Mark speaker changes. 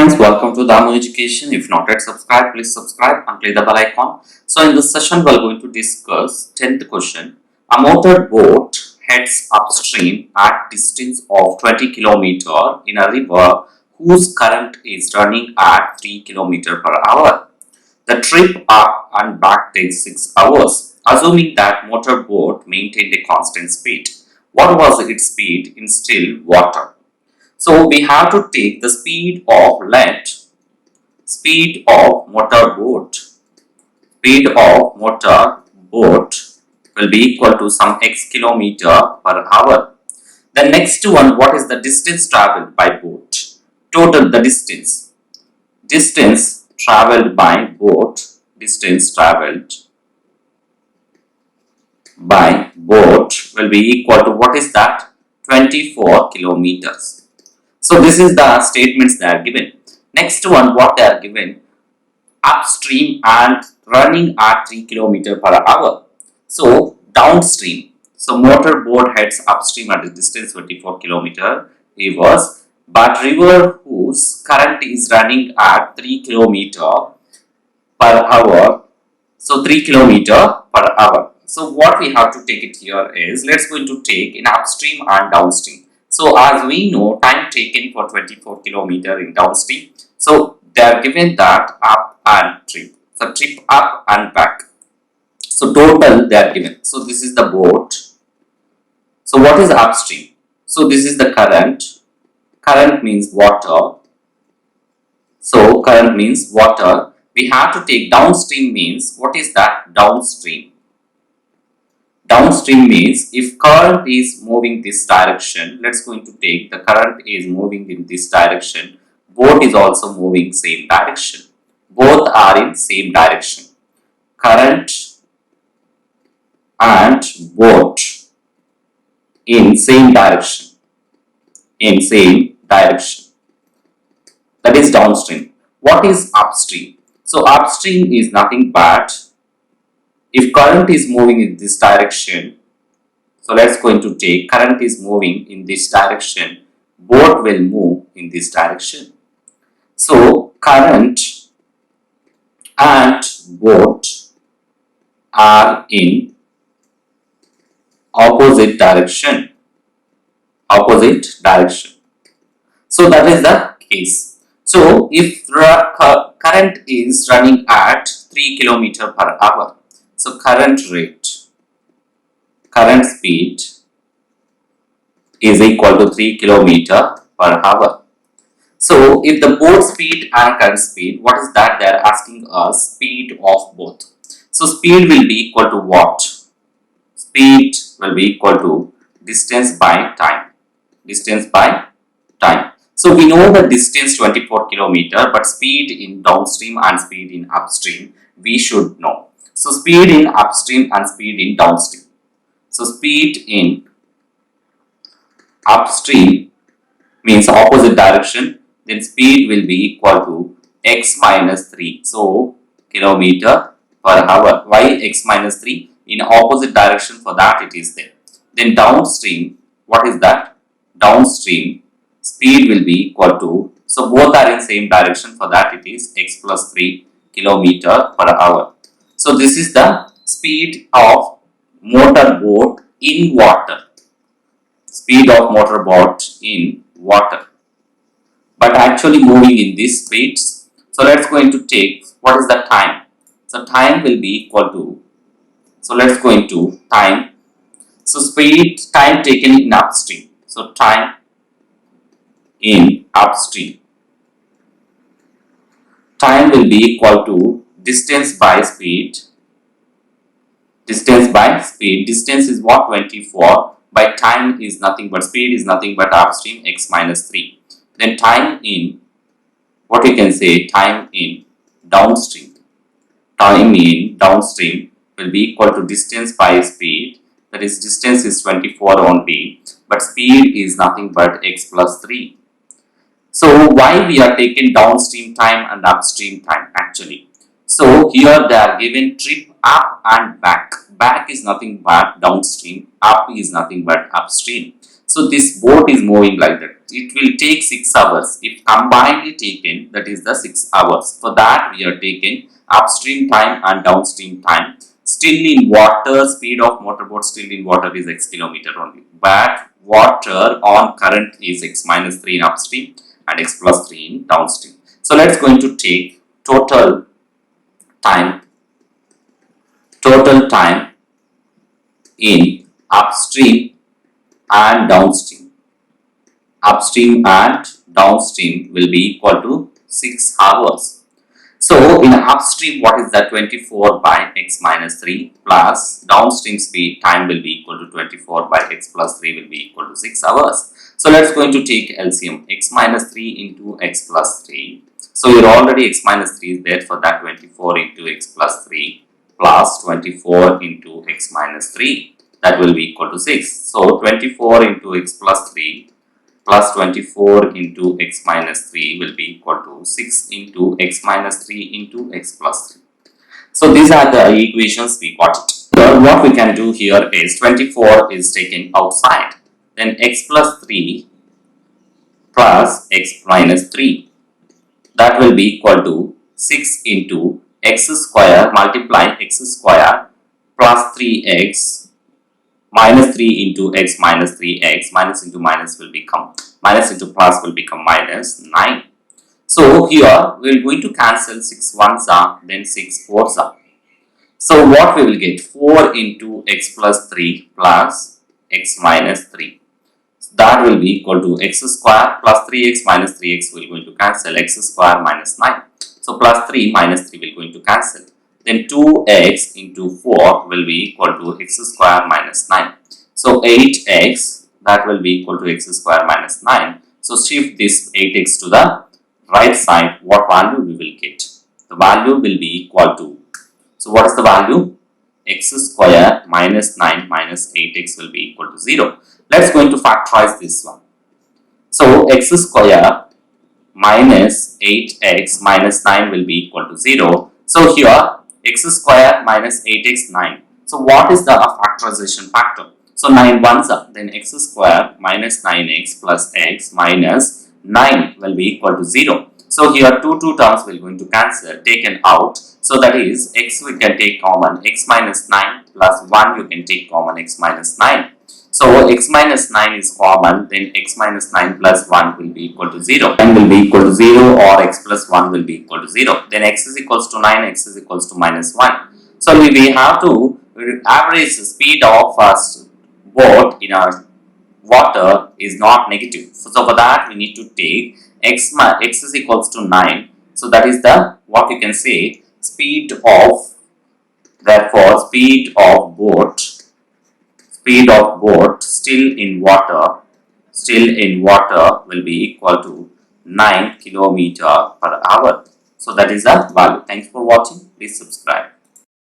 Speaker 1: friends, welcome to Damu Education. If not yet subscribed, please subscribe and click the bell icon. So in this session, we are going to discuss 10th question. A motor boat heads upstream at distance of 20 km in a river whose current is running at 3 km per hour. The trip up and back takes 6 hours. Assuming that motor boat maintained a constant speed, what was its speed in still water? So we have to take the speed of motor boat. Speed of motor boat will be equal to some x kilometer per hour. The next one, what is the distance traveled by boat? Total the distance. Distance traveled by boat. Distance traveled by boat will be equal to, what is that? 24 kilometers. So this is the statements they are given. Next one, what they are given, upstream and running at 3 km per hour. So downstream. So motor boat heads upstream at a distance 24 km reverse, but river whose current is running at 3 km per hour. So 3 km per hour. So what we have to take it here is, let's going to take in upstream and downstream. So as we know, time taken for 24 km in downstream. So they are given that up and trip. So trip up and back. So total they are given. So this is the boat. So what is upstream? So this is the current. Current means water. So current means water. We have to take downstream means, what is that? Downstream. Downstream means if current is moving this direction, let's going to take the current is moving in this direction, boat is also moving same direction. Both are in same direction. Current and boat in same direction. In same direction. That is downstream. What is upstream? So upstream is nothing but, if current is moving in this direction, so let's going to take current is moving in this direction, boat will move in this direction. So current and boat are in opposite direction. Opposite direction. So that is the case. So if current is running at 3 km per hour, so current rate, current speed is equal to 3 km per hour. So if the boat speed and current speed, what is that? They are asking us speed of both. So speed will be equal to what? Speed will be equal to distance by time. Distance by time. So we know the distance 24 km, but speed in downstream and speed in upstream we should know. So speed in upstream and speed in downstream. So speed in upstream means opposite direction, then speed will be equal to x minus 3. So kilometer per hour. Why x minus 3? In opposite direction, for that it is there. Then downstream, what is that? Downstream speed will be equal to, so both are in same direction, for that it is x plus 3 kilometer per hour. So this is the speed of motor boat in water. Speed of motor boat in water. But actually moving in this speeds. So let's going to take, what is the time? So time will be equal to, so let's go into time. So speed, time taken in upstream. So time in upstream. Time will be equal to distance by speed. Distance by speed. Distance is what? 24. By time is nothing but, speed is nothing but upstream, x minus 3. Then time in, what you can say, time in downstream. Time in downstream will be equal to distance by speed. That is, distance is 24 only, but speed is nothing but x plus 3. So why we are taking downstream time and upstream time actually? So here they are given trip up and back. Back is nothing but downstream, up is nothing but upstream. So this boat is moving like that. It will take 6 hours. If combinedly taken, that is the 6 hours. For that, we are taking upstream time and downstream time. Still in water, speed of motorboat still in water is x kilometer only. But water on current is x minus 3 in upstream and x plus 3 in downstream. So let's going to take time total time in upstream and downstream. Upstream and downstream will be equal to 6 hours. So in upstream, what is that? 24 by x minus 3 plus downstream speed time will be equal to 24 by x plus 3 will be equal to 6 hours. So let's going to take LCM, x minus 3 into x plus 3. So here already x minus 3 is there, for that 24 into x plus 3 plus 24 into x minus 3, that will be equal to 6. So 24 into x plus 3 plus 24 into x minus 3 will be equal to 6 into x minus 3 into x plus 3. So these are the equations we got it. So what we can do here is 24 is taken outside. Then x plus 3 plus x minus 3, that will be equal to 6 into x square multiply x square plus 3x minus 3 into x minus 3x, minus into minus will become minus into plus will become minus 9. So here we are going to cancel 6 ones are, then 6 fours are. So what we will get? 4 into x plus 3 plus x minus 3. So that will be equal to x square plus 3x minus 3x will going to cancel, x square minus 9. So plus 3 minus 3 will going to cancel. Then 2x into 4 will be equal to x square minus 9. So 8x, that will be equal to x square minus 9. So shift this 8x to the right side. What value we will get? The value will be equal to, so what is the value? X square minus 9 minus 8x will be equal to 0. Let's going to factorize this one. So x square minus 8x minus 9 will be equal to 0. So here x square minus 8x 9. So what is the factorization factor? So 9 ones are, then x square minus 9x plus x minus 9 will be equal to 0. So here two terms will going to cancel, taken out. So that is x we can take common, x minus 9 plus 1 you can take common, x minus 9. So x minus 9 is common, then x minus 9 plus 1 will be equal to 0. 9 will be equal to 0 or x plus 1 will be equal to 0. Then x is equals to 9, x is equals to minus 1. So we have to average the speed of a boat in our water is not negative. So for that we need to take x is equals to 9. So that is the, what you can say, speed of, therefore speed of boat still in water will be equal to 9 km per hour. So that is the value. Thanks for watching. Please subscribe.